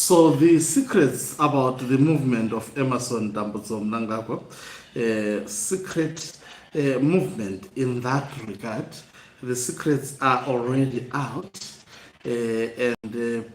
So the secrets about the movement of Emerson Dambudzo Mnangagwa, secret movement in that regard, the secrets are already out, and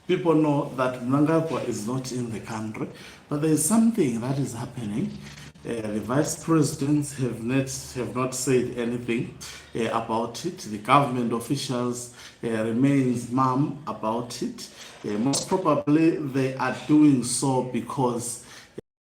people know that Mnangagwa is not in the country, but there is something that is happening. The vice presidents have not said anything about it. The government officials remains mum about it. Most probably they are doing so because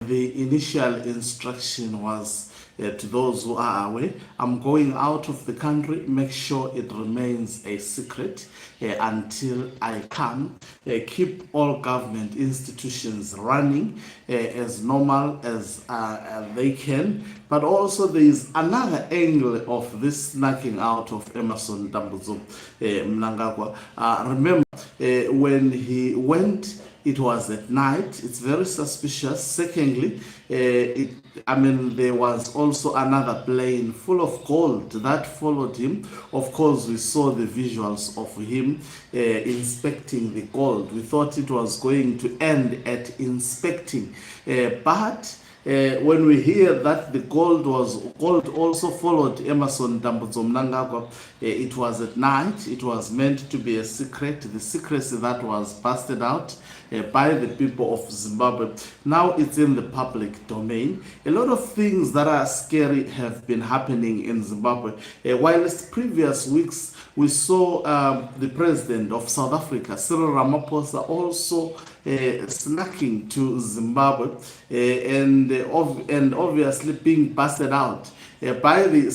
the initial instruction was to those who are away, I'm going out of the country, make sure it remains a secret until I come. Keep all government institutions running as normal as they can. But also there is another angle of this knocking out of Emerson Dambudzo Mnangagwa. Remember, when he went, it was at night. It's very suspicious. Secondly, there was also another plane full of gold that followed him. Of course, we saw the visuals of him inspecting the gold. We thought it was going to end at inspecting, but when we hear that the gold also followed Emerson Dambudzo Mnangagwa, it was at night. It was meant to be a secret, the secrecy that was busted out by the people of Zimbabwe. Now it's in the public domain. A lot of things that are scary have been happening in Zimbabwe. Whilst previous weeks we saw the president of South Africa, Cyril Ramaphosa, also snacking to Zimbabwe and obviously being busted out by the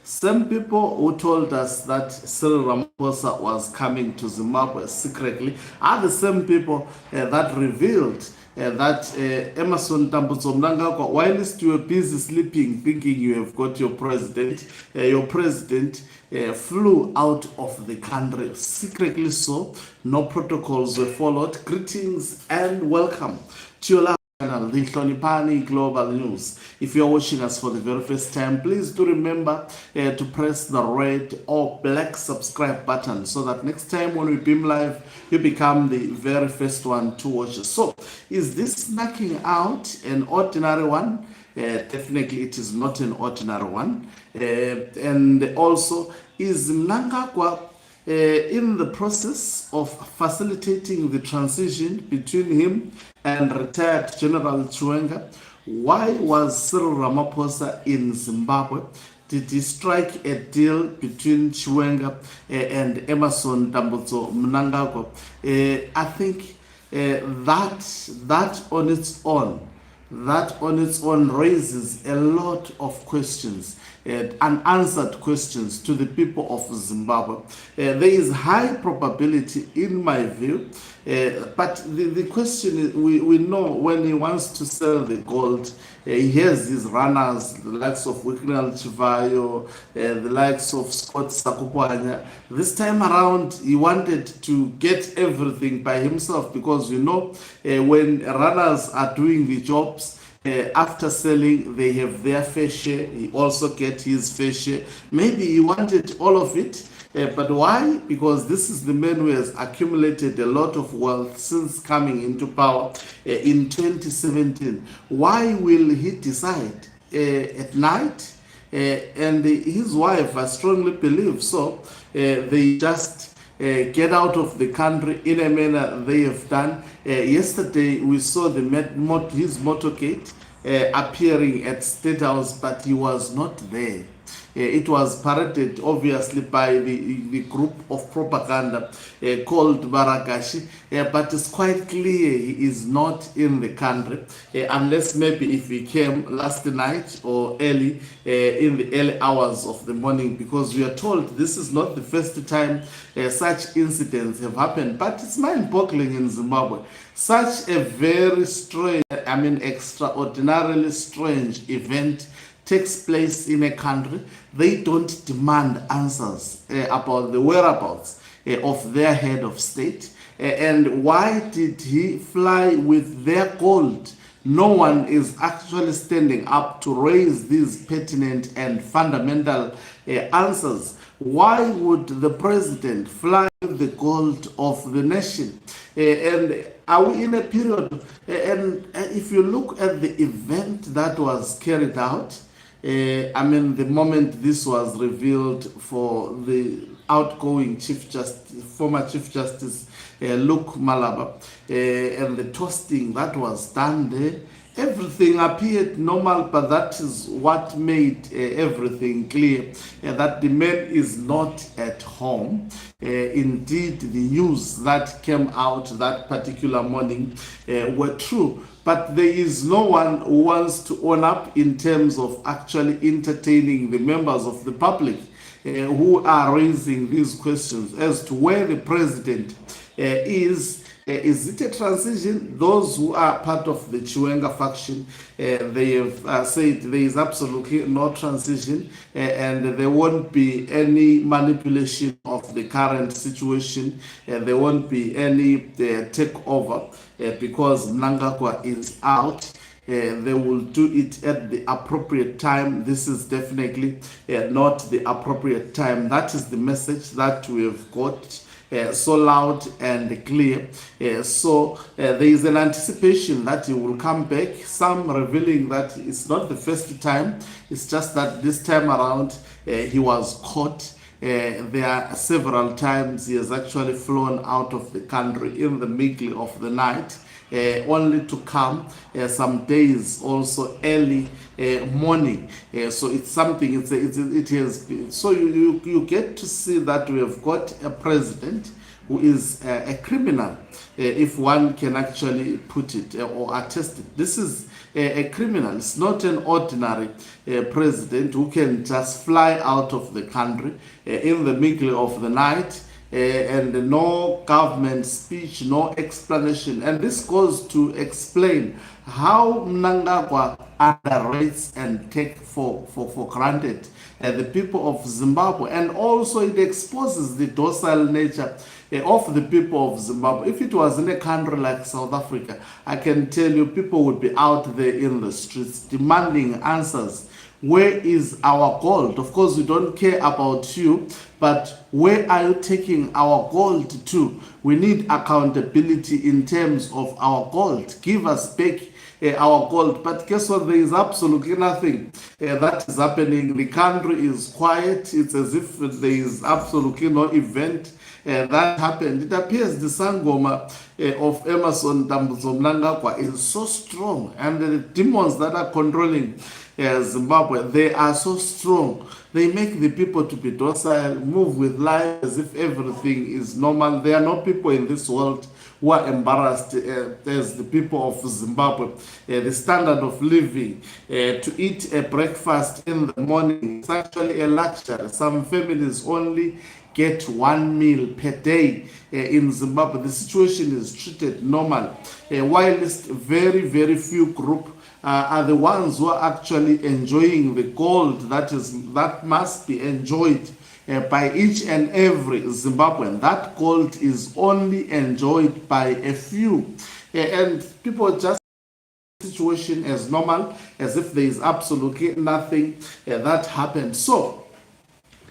same people who told us that Cyril Ramaphosa was coming to Zimbabwe secretly are the same people that revealed that Emerson Dambudzo Mnangagwa, whilst you were busy sleeping, thinking you have got your president flew out of the country secretly. So no protocols were followed. Greetings and welcome to your channel, the Hlonipani Global News. If you're watching us for the very first time, please do remember to press the red or black subscribe button so that next time when we beam live, you become the very first one to watch us. So, is this knocking out an ordinary one? Definitely it is not an ordinary one. And also, is Mnangagwa in the process of facilitating the transition between him and retired General Chiwenga? Why was Cyril Ramaphosa in Zimbabwe? Did he strike a deal between Chiwenga and Emerson Dambudzo Mnangagwa? I think that on its own raises a lot of questions, unanswered questions to the people of Zimbabwe. There is high probability, in my view, but the question is, we know when he wants to sell the gold, he has his runners, the likes of Wicknell Chivayo, the likes of Scott Sakupwanya. This time around, he wanted to get everything by himself because, when runners are doing the jobs, after selling, they have their fair share. He also gets his fair share. Maybe he wanted all of it. But why? Because this is the man who has accumulated a lot of wealth since coming into power in 2017. Why will he decide at night? And his wife, I strongly believe so, they just get out of the country in a manner they have done. Yesterday, we saw his motorcade appearing at State House, but he was not there. It was paraded obviously by the group of propaganda called Baragashi, but it's quite clear he is not in the country, unless maybe if he came last night or early in the early hours of the morning, because we are told this is not the first time such incidents have happened. But it's mind-boggling in Zimbabwe. Such a very strange, extraordinarily strange event takes place in a country. They don't demand answers about the whereabouts of their head of state. And why did he fly with their gold? No one is actually standing up to raise these pertinent and fundamental answers. Why would the president fly the gold of the nation? And are we in a period? And if you look at the event that was carried out, I mean, the moment this was revealed for the outgoing Chief Justice, former Chief Justice Luke Malaba, and the toasting that was done there, everything appeared normal, but that is what made everything clear that the man is not at home. Indeed, the news that came out that particular morning were true, but there is no one who wants to own up in terms of actually entertaining the members of the public who are raising these questions as to where the president is. Is it a transition? Those who are part of the Chiwenga faction, they have said there is absolutely no transition and there won't be any manipulation of the current situation. There won't be any takeover because Mnangagwa is out. They will do it at the appropriate time. This is definitely not the appropriate time. That is the message that we have got. So loud and clear. So there is an anticipation that he will come back. Some revealing that it's not the first time. It's just that this time around he was caught. There are several times he has actually flown out of the country in the middle of the night. Only to come some days also early morning. So it's something, it has been. So you get to see that we have got a president who is a criminal, if one can actually put it or attest it. This is a criminal. It's not an ordinary president who can just fly out of the country in the middle of the night. And no government speech, no explanation. And this goes to explain how Mnangagwa underrates and take for granted the people of Zimbabwe. And also it exposes the docile nature of the people of Zimbabwe. If it was in a country like South Africa, I can tell you people would be out there in the streets demanding answers. Where is our gold? Of course, we don't care about you, but where are you taking our gold to? We need accountability in terms of our gold. Give us back our gold. But guess what? There is absolutely nothing that is happening. The country is quiet. It's as if there is absolutely no event that happened. It appears the Sangoma of Emmerson Mnangagwa is so strong, and the demons that are controlling Zimbabwe, they are so strong. They make the people to be docile, move with life as if everything is normal. There are no people in this world who are embarrassed as the people of Zimbabwe. The standard of living, to eat a breakfast in the morning is actually a luxury. Some families only get 1 meal per day in Zimbabwe. The situation is treated normal, whilst very, very few groups are the ones who are actually enjoying the gold that must be enjoyed by each and every Zimbabwean. That gold is only enjoyed by a few, and people just situation as normal, as if there is absolutely nothing that happened. So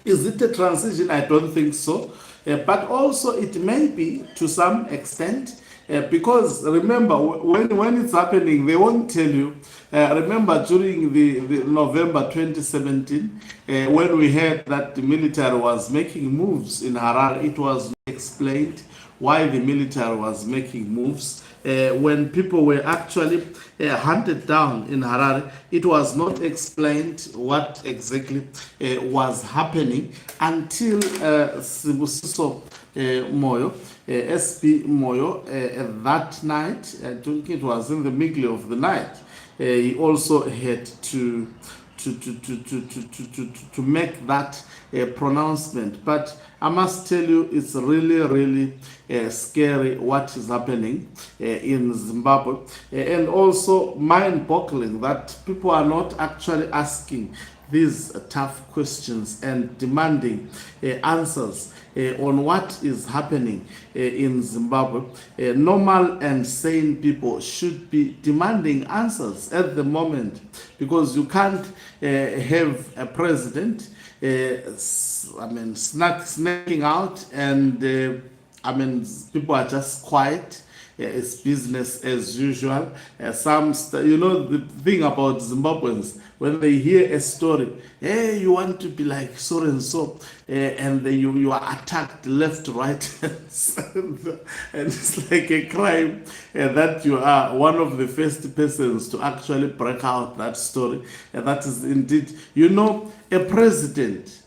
is it a transition? I don't think so. But also it may be to some extent, because remember, when it's happening, they won't tell you. Remember during the November 2017, when we heard that the military was making moves in Harare, it was explained why the military was making moves. When people were actually hunted down in Harare, it was not explained what exactly was happening until Sibusiso Moyo, SP Moyo, that night, I think it was in the middle of the night, he also had to make that pronouncement. But I must tell you, it's really, really scary what is happening in Zimbabwe, and also mind-boggling that people are not actually asking these tough questions and demanding answers on what is happening in Zimbabwe. Normal and sane people should be demanding answers at the moment, because you can't have a president snacking out, and people are just quiet. It's business as usual. The thing about Zimbabweans, when they hear a story, hey, you want to be like so and so, and then you are attacked left, right, and center, and it's like a crime that you are one of the first persons to actually break out that story. And that is indeed, a president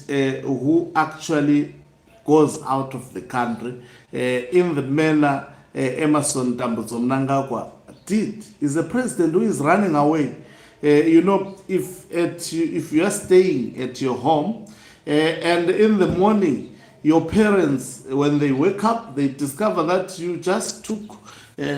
who actually goes out of the country in the manner Emerson Mnangagwa did, is a president who is running away. If you are staying at your home and in the morning, your parents, when they wake up, they discover that you just took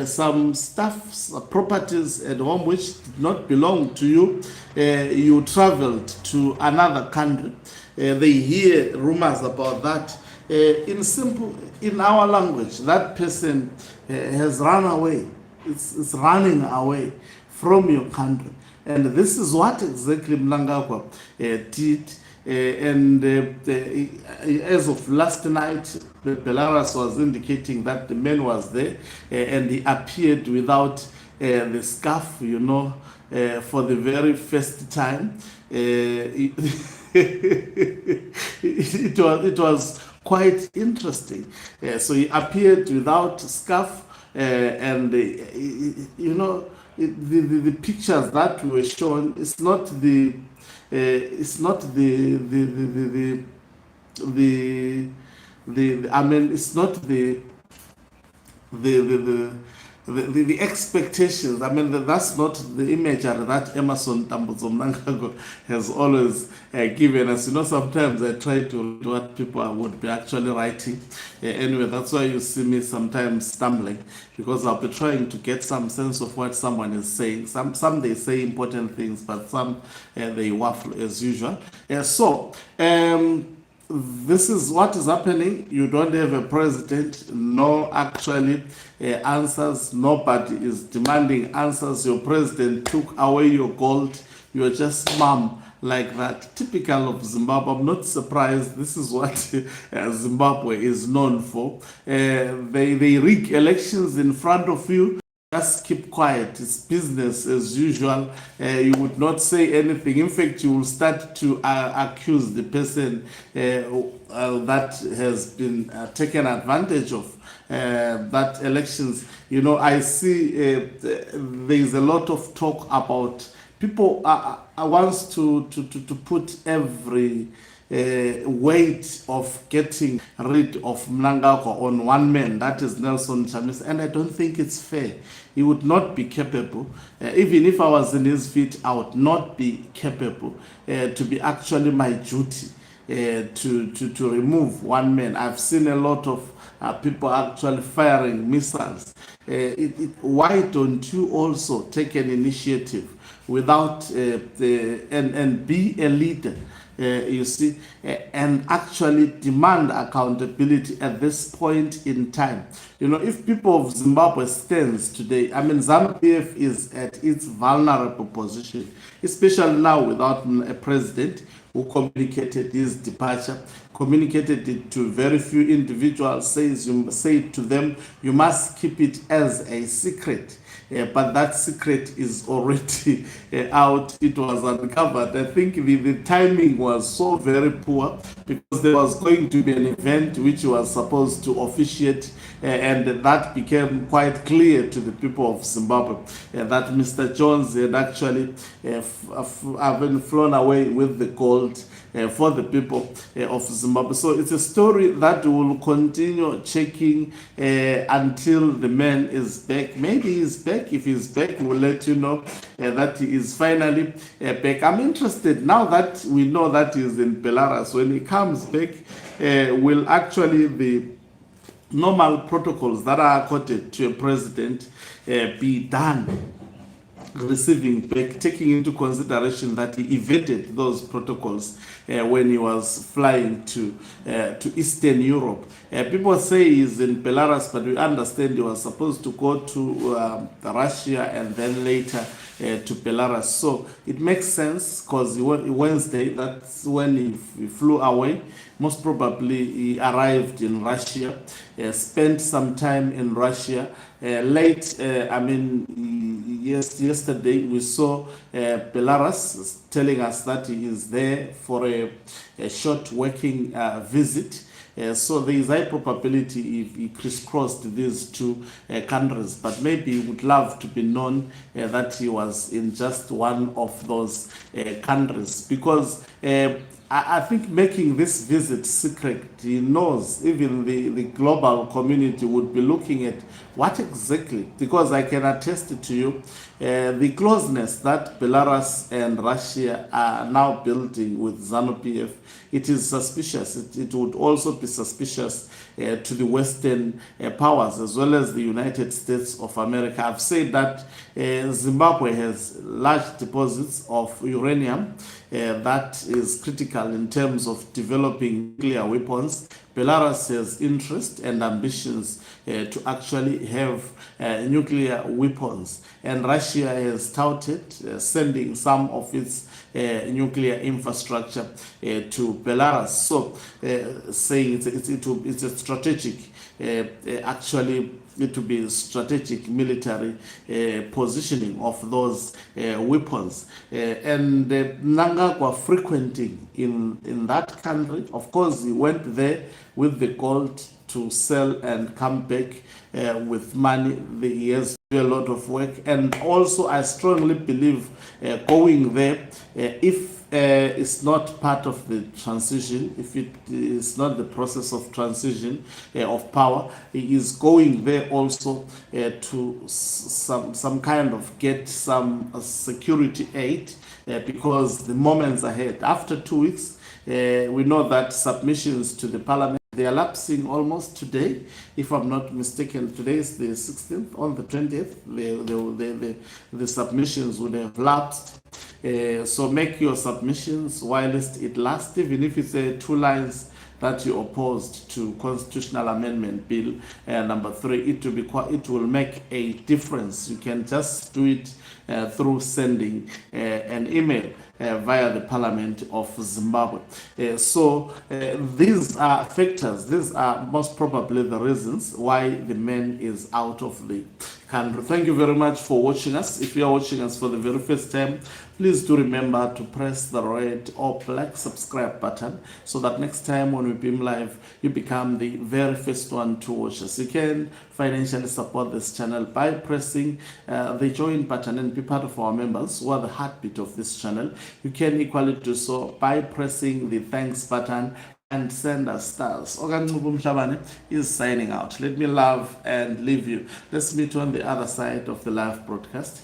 some stuff, some properties at home which did not belong to you. You traveled to another country. They hear rumors about that. In our language, that person has run away. It's running away from your country. And this is what exactly Mnangagwa did. As of last night, Belarus was indicating that the man was there and he appeared without the scarf, for the very first time. It was quite interesting. So he appeared without scarf, and the pictures that were shown. It's not the it's not the expectations. That's not the imagery that Emerson Mnangagwa has always given us. Sometimes I try to read what people would be actually writing. Anyway, that's why you see me sometimes stumbling, because I'll be trying to get some sense of what someone is saying. Some they say important things, but some they waffle as usual. This is what is happening. You don't have a president, no actually answers. Nobody is demanding answers. Your president took away your gold. You're just mum like that. Typical of Zimbabwe. I'm not surprised. This is what Zimbabwe is known for. They rig elections in front of you. Just keep quiet. It's business as usual. You would not say anything. In fact, you will start to accuse the person that has been taken advantage of. That elections, I see there's a lot of talk about people wants to put every weight of getting rid of Mnangagwa on one man, that is Nelson Chamisa, and I don't think it's fair. He would not be capable, even if I was in his feet, I would not be capable to be actually my duty to remove one man. I've seen a lot of people actually firing missiles. Why don't you also take an initiative without and be a leader? And actually demand accountability at this point in time. If people of Zimbabwe stands today, ZANU-PF is at its vulnerable position, especially now without a president who communicated his departure, communicated it to very few individuals, said to them, you must keep it as a secret. But that secret is already out. It was uncovered. I think the timing was so very poor, because there was going to be an event which was supposed to officiate, and that became quite clear to the people of Zimbabwe that Mr. Jones had actually flown away with the gold for the people of Zimbabwe. So it's a story that will continue checking until the man is back. Maybe he's back. If he's back, we'll let you know that he is finally back. I'm interested now that we know that he's in Belarus. When he comes back, will actually the normal protocols that are accorded to a president be done? receiving back, taking into consideration that he evaded those protocols when he was flying to Eastern Europe. People say he's in Belarus, but we understand he was supposed to go to Russia and then later to Belarus. So it makes sense because Wednesday, that's when he flew away. Most probably he arrived in Russia, spent some time in Russia. Yesterday we saw Belarus telling us that he is there for a short working visit. So there is high probability if he crisscrossed these two countries, but maybe he would love to be known that he was in just one of those countries, because I think making this visit secret, he knows even the global community would be looking at what exactly, because I can attest to you the closeness that Belarus and Russia are now building with ZANU-PF. It is suspicious. It would also be suspicious to the Western powers as well as the United States of America. I've said that Zimbabwe has large deposits of uranium that is critical in terms of developing nuclear weapons. Belarus has interest and ambitions to actually have nuclear weapons, and Russia has touted sending some of its nuclear infrastructure to Belarus. So, saying it's a strategic, actually, it to be strategic military positioning of those weapons. And Mnangagwa frequenting in that country, of course, he went there with the gold to sell and come back with money. He has to do a lot of work, and also I strongly believe going there, if it's not part of the transition, if it is not the process of transition of power, he is going there also to some kind of get some security aid, because the moments ahead, after 2 weeks, we know that submissions to the parliament, they are lapsing almost today, if I'm not mistaken. Today is the 16th. On the 20th, the submissions would have lapsed. So make your submissions whilst it lasts, even if it's 2 lines that you opposed to constitutional amendment bill number 3. It will make a difference. You can just do it through sending an email via the Parliament of Zimbabwe. So these are factors, these are most probably the reasons why the man is out of the country. Thank you very much for watching us. If you are watching us for the very first time, please do remember to press the red or black subscribe button, so that next time when we beam live, you become the very first one to watch us. You can financially support this channel by pressing the join button and be part of our members who are the heartbeat of this channel. You can equally do so by pressing the thanks button and send us stars. Okanqubu Mhlabane is signing out. Let me love and leave you. Let's meet on the other side of the live broadcast.